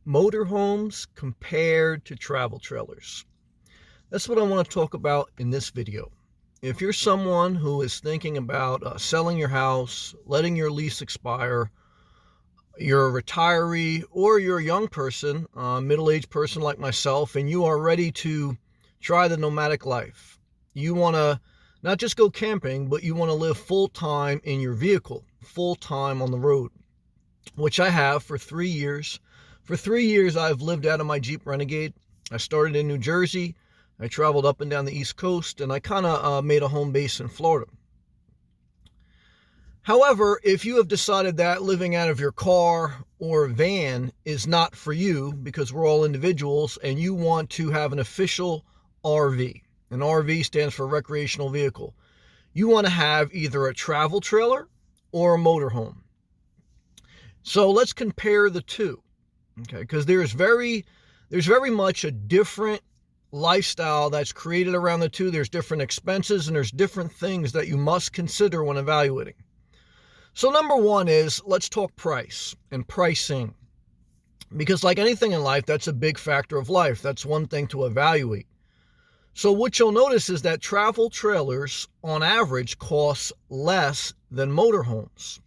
Motorhomes compared to travel trailers. That's what I want to talk about in this video. If you're someone who is thinking about selling your house, letting your lease expire, you're a retiree, or you're a young person, middle-aged person like myself, and you are ready to try the nomadic life. You want to not just go camping, but you want to live full-time in your vehicle, full-time on the road, which I have for 3 years. For 3 years, I've lived out of my Jeep Renegade. I started in New Jersey. I traveled up and down the East Coast, and I kind of made a home base in Florida. However, if you have decided that living out of your car or van is not for you, because we're all individuals, and you want to have an official RV, an RV stands for recreational vehicle, you want to have either a travel trailer or a motorhome. So let's compare the two, okay? Because there's very much a different lifestyle that's created around the two. There's different expenses and there's different things that you must consider when evaluating. So number one is, let's talk price and pricing. Because like anything in life, that's a big factor of life. That's one thing to evaluate. So what you'll notice is that travel trailers on average cost less than motorhomes.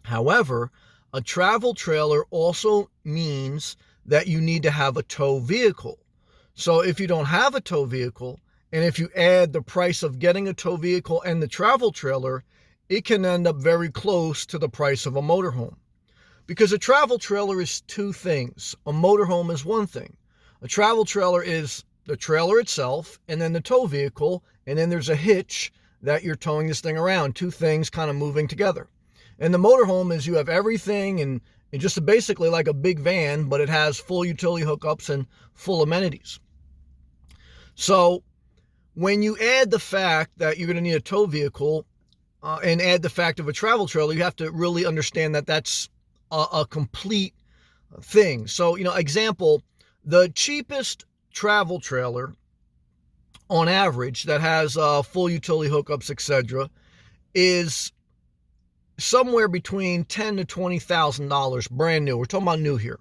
However, a travel trailer also means that you need to have a tow vehicle. So if you don't have a tow vehicle, and if you add the price of getting a tow vehicle and the travel trailer, it can end up very close to the price of a motorhome. Because a travel trailer is two things. A motorhome is one thing. A travel trailer is the trailer itself, and then the tow vehicle, and then there's a hitch that you're towing this thing around. Two things kind of moving together. And the motorhome is you have everything and just basically like a big van, but it has full utility hookups and full amenities. So when you add the fact that you're going to need a tow vehicle and add the fact of a travel trailer, you have to really understand that that's a complete thing. So, example, the cheapest travel trailer on average that has full utility hookups, etc., is somewhere between $10,000 to $20,000 brand new. We're talking about new here.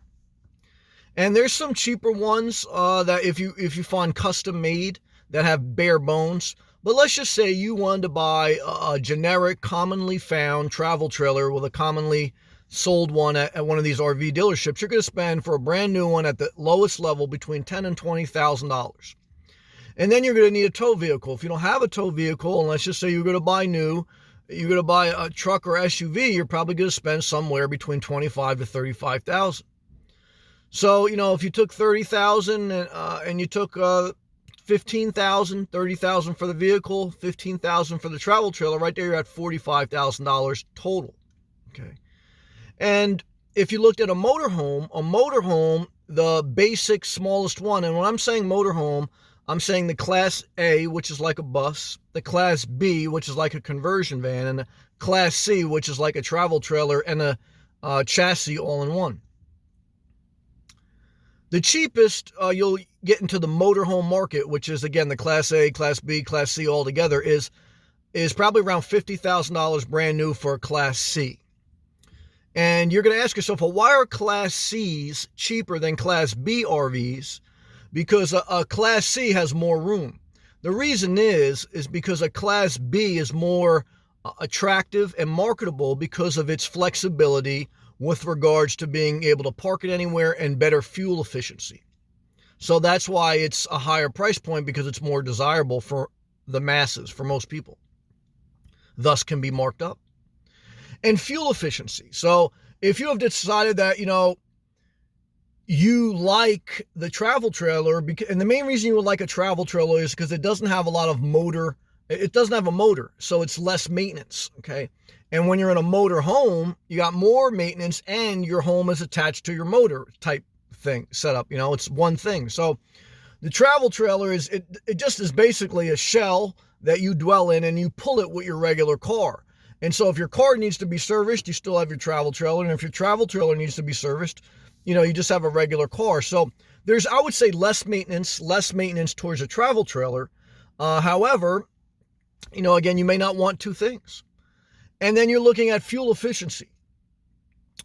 And there's some cheaper ones that if you find custom made that have bare bones. But let's just say you wanted to buy a generic, commonly found travel trailer with a commonly sold one at one of these RV dealerships. You're going to spend for a brand new one at the lowest level between $10,000 and $20,000. And then you're going to need a tow vehicle. If you don't have a tow vehicle, and let's just say you're going to buy new, you're going to buy a truck or SUV, you're probably going to spend somewhere between $25,000 to $35,000. So, if you took $30,000 and you took $15,000, $30,000 for the vehicle, $15,000 for the travel trailer, right there you're at $45,000 total. Okay. And if you looked at a motorhome, the basic smallest one, and when I'm saying motorhome, I'm saying the Class A, which is like a bus, the Class B, which is like a conversion van, and the Class C, which is like a travel trailer and a chassis all in one. The cheapest you'll get into the motorhome market, which is, again, the Class A, Class B, Class C all together, is probably around $50,000 brand new for a Class C. And you're going to ask yourself, well, why are Class Cs cheaper than Class B RVs? Because a Class C has more room. The reason is because a Class B is more attractive and marketable because of its flexibility with regards to being able to park it anywhere and better fuel efficiency. So that's why it's a higher price point, because it's more desirable for the masses, for most people. Thus can be marked up. And fuel efficiency. So if you have decided that, you like the travel trailer, and the main reason you would like a travel trailer is because it doesn't have a lot of motor. It doesn't have a motor, so it's less maintenance, okay? And when you're in a motor home, you got more maintenance and your home is attached to your motor type thing setup. It's one thing. So the travel trailer it just is basically a shell that you dwell in and you pull it with your regular car. And so if your car needs to be serviced, you still have your travel trailer. And if your travel trailer needs to be serviced, you just have a regular car. So there's, I would say, less maintenance towards a travel trailer. However, again, you may not want two things. And then you're looking at fuel efficiency.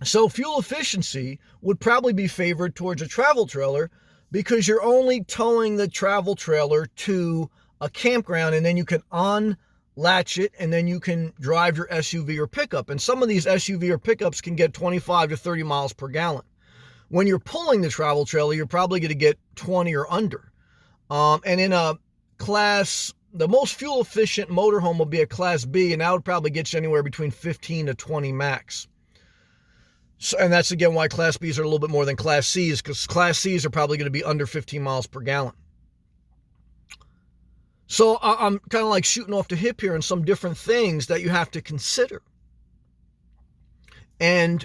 So fuel efficiency would probably be favored towards a travel trailer because you're only towing the travel trailer to a campground, and then you can unlatch it, and then you can drive your SUV or pickup. And some of these SUV or pickups can get 25 to 30 miles per gallon. When you're pulling the travel trailer, you're probably going to get 20 or under. And in a class, the most fuel efficient motorhome will be a class B, and that would probably get you anywhere between 15 to 20 max. So, and that's again why Class Bs are a little bit more than Class Cs, because Class Cs are probably going to be under 15 miles per gallon. So I'm kind of like shooting off the hip here on some different things that you have to consider. And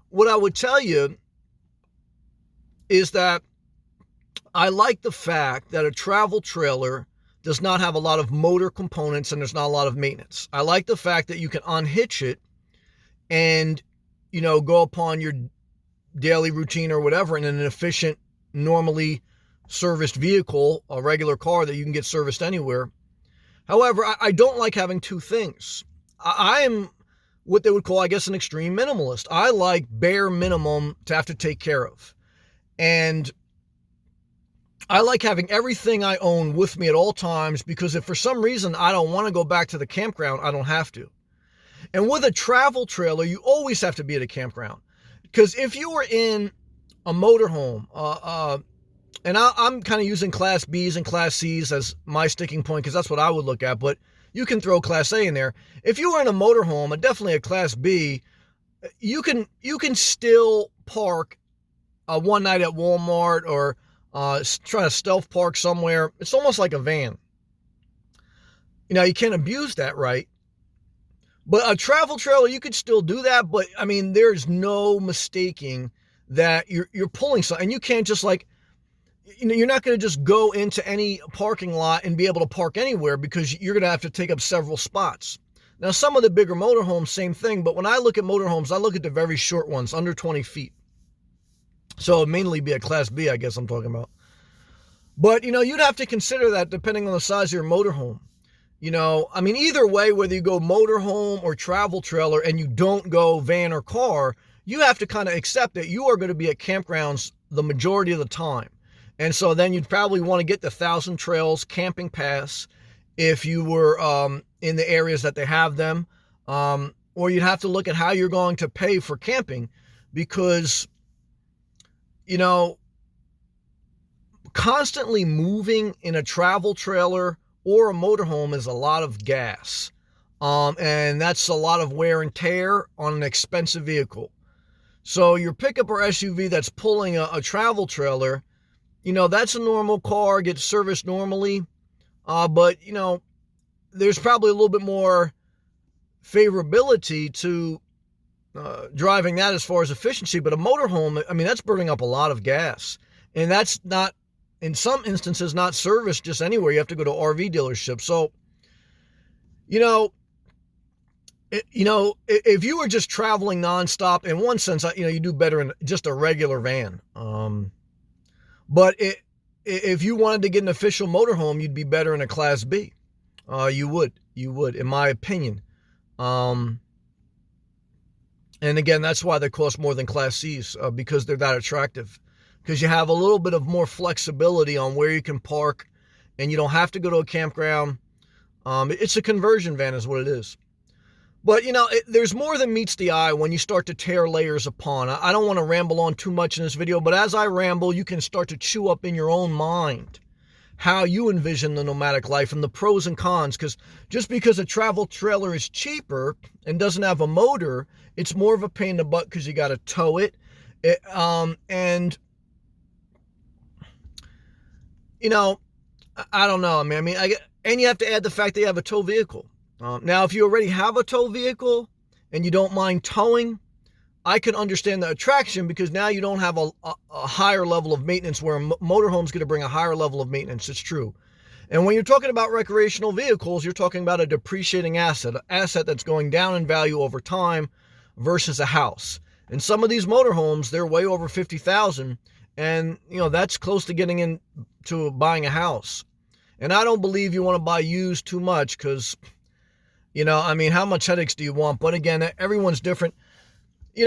what I would tell you is that I like the fact that a travel trailer does not have a lot of motor components and there's not a lot of maintenance. I like the fact that you can unhitch it and go upon your daily routine or whatever in an efficient, normally serviced vehicle, a regular car that you can get serviced anywhere. However, I don't like having two things. I am what they would call, I guess, an extreme minimalist. I like bare minimum to have to take care of. And I like having everything I own with me at all times, because if for some reason I don't want to go back to the campground, I don't have to. And with a travel trailer, you always have to be at a campground. Because if you were in a motorhome, and I'm kind of using Class Bs and Class Cs as my sticking point, because that's what I would look at, but you can throw Class A in there. If you were in a motorhome, and definitely a Class B, you can still park one night at Walmart or try to stealth park somewhere. It's almost like a van. You can't abuse that, right? But a travel trailer, you could still do that, but I mean, there's no mistaking that you're pulling something, and you can't just you're not going to just go into any parking lot and be able to park anywhere, because you're going to have to take up several spots. Now, some of the bigger motorhomes, same thing, but when I look at motorhomes, I look at the very short ones, under 20 feet. So it'd mainly be a Class B, I guess I'm talking about. But, you'd have to consider that depending on the size of your motorhome. Either way, whether you go motorhome or travel trailer and you don't go van or car, you have to kind of accept that you are going to be at campgrounds the majority of the time. And so then you'd probably want to get the 1,000 Trails camping pass if you were in the areas that they have them. Or you'd have to look at how you're going to pay for camping, because, constantly moving in a travel trailer or a motorhome is a lot of gas. And that's a lot of wear and tear on an expensive vehicle. So your pickup or SUV that's pulling a travel trailer, that's a normal car, gets serviced normally. But, there's probably a little bit more favorability to driving that as far as efficiency. But a motorhome, that's burning up a lot of gas. And that's not, in some instances, not serviced just anywhere. You have to go to RV dealership. So, if you were just traveling nonstop, in one sense, you do better in just a regular van. But if you wanted to get an official motorhome, you'd be better in a Class B. You would, in my opinion. And again, that's why they cost more than Class Cs, because they're that attractive. Because you have a little bit of more flexibility on where you can park, and you don't have to go to a campground. It's a conversion van is what it is. But, there's more than meets the eye when you start to tear layers upon. I don't want to ramble on too much in this video, but as I ramble, you can start to chew up in your own mind how you envision the nomadic life and the pros and cons. Because just because a travel trailer is cheaper and doesn't have a motor, it's more of a pain in the butt because you got to tow it. And I don't know, man. And you have to add the fact that you have a tow vehicle. Now, if you already have a tow vehicle and you don't mind towing, I can understand the attraction, because now you don't have a higher level of maintenance, where a motorhome's going to bring a higher level of maintenance. It's true. And when you're talking about recreational vehicles, you're talking about a depreciating asset, an asset that's going down in value over time versus a house. And some of these motorhomes, they're way over $50,000, and that's close to getting into buying a house. And I don't believe you want to buy used too much, because how much headaches do you want? But again, everyone's different.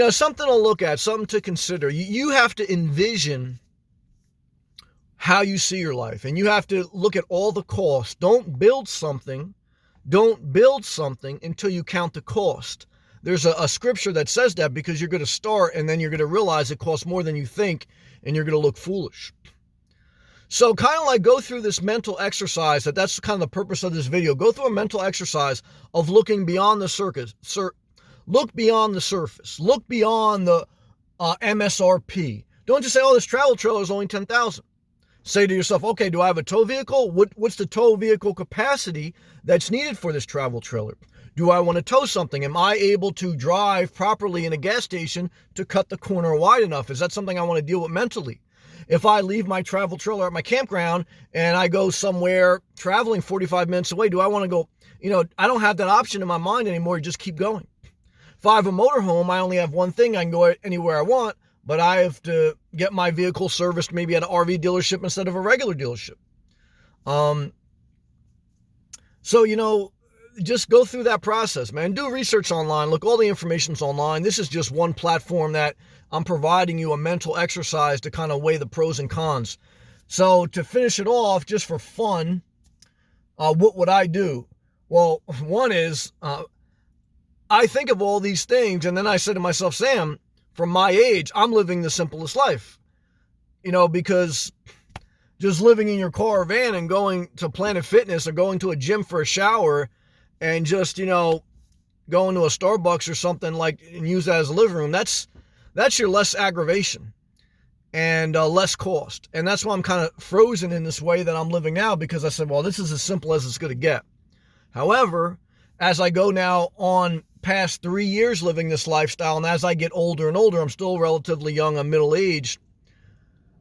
something to look at, something to consider. You have to envision how you see your life, and you have to look at all the costs. Don't build something until you count the cost. There's a scripture that says that, because you're going to start and then you're going to realize it costs more than you think, and you're going to look foolish. So kind of like go through this mental exercise. That's kind of the purpose of this video. Go through a mental exercise of looking beyond the surface. Look beyond the surface. Look beyond the MSRP. Don't just say, oh, this travel trailer is only $10,000. Say to yourself, okay, do I have a tow vehicle? What's the tow vehicle capacity that's needed for this travel trailer? Do I want to tow something? Am I able to drive properly in a gas station to cut the corner wide enough? Is that something I want to deal with mentally? If I leave my travel trailer at my campground and I go somewhere traveling 45 minutes away, do I want to go, I don't have that option in my mind anymore. Just keep going. If I have a motorhome, I only have one thing. I can go anywhere I want, but I have to get my vehicle serviced maybe at an RV dealership instead of a regular dealership. So, just go through that process, man. Do research online. Look, all the information's online. This is just one platform that I'm providing you a mental exercise to kind of weigh the pros and cons. So to finish it off, just for fun, what would I do? Well, one is, I think of all these things, and then I said to myself, Sam, from my age, I'm living the simplest life. Because just living in your car or van and going to Planet Fitness or going to a gym for a shower and just, going to a Starbucks or something and use that as a living room, that's your less aggravation and less cost. And that's why I'm kind of frozen in this way that I'm living now, because I said, well, this is as simple as it's going to get. However, as I go now on past 3 years living this lifestyle, and as I get older and older, I'm still relatively young, I'm middle-aged,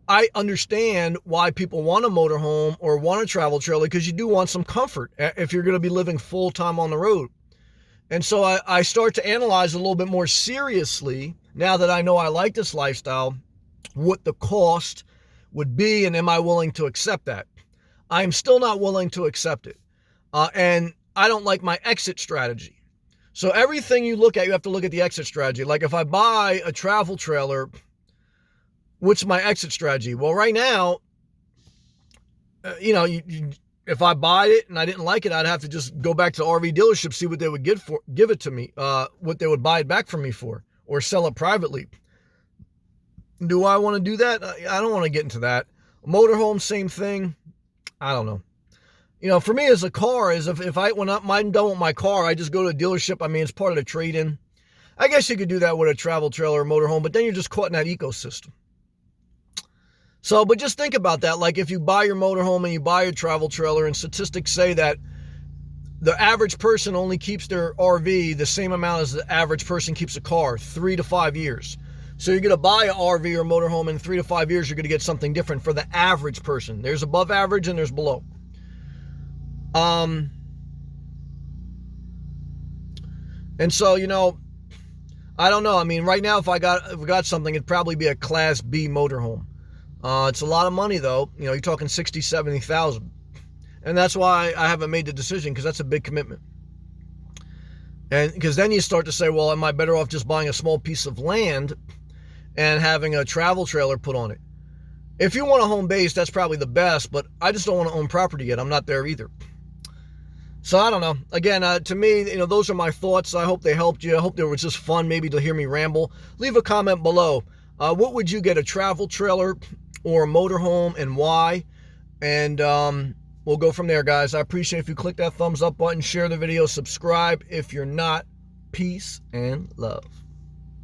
I understand why people want a motorhome or want a travel trailer, because you do want some comfort if you're going to be living full-time on the road. And so I start to analyze a little bit more seriously, now that I know I like this lifestyle, what the cost would be, and am I willing to accept that? I'm still not willing to accept it. And I don't like my exit strategy. So everything you look at, you have to look at the exit strategy. Like if I buy a travel trailer, what's my exit strategy? Well, right now, if I buy it and I didn't like it, I'd have to just go back to the RV dealership, see what they would give it to me, what they would buy it back from me for, or sell it privately. Do I want to do that? I don't want to get into that. Motorhome, same thing. I don't know. For me as a car, is when I'm done with my car, I just go to a dealership. I mean, it's part of the trade-in. I guess you could do that with a travel trailer or motorhome, but then you're just caught in that ecosystem. So, but just think about that. Like if you buy your motorhome and you buy your travel trailer, and statistics say that the average person only keeps their RV the same amount as the average person keeps a car, 3 to 5 years. So you're going to buy an RV or motorhome in 3 to 5 years, you're going to get something different for the average person. There's above average and there's below. And so, I don't know. I mean, right now, if we got something, it'd probably be a Class B motorhome. It's a lot of money though. You're talking 60, 70,000. And that's why I haven't made the decision, because that's a big commitment. And because then you start to say, well, am I better off just buying a small piece of land and having a travel trailer put on it? If you want a home base, that's probably the best, but I just don't want to own property yet. I'm not there either. So I don't know. Again, to me, those are my thoughts. I hope they helped you. I hope they were just fun, maybe to hear me ramble. Leave a comment below. What would you get, a travel trailer or a motorhome, and why? And we'll go from there, guys. I appreciate if you click that thumbs up button, share the video, subscribe if you're not. Peace and love.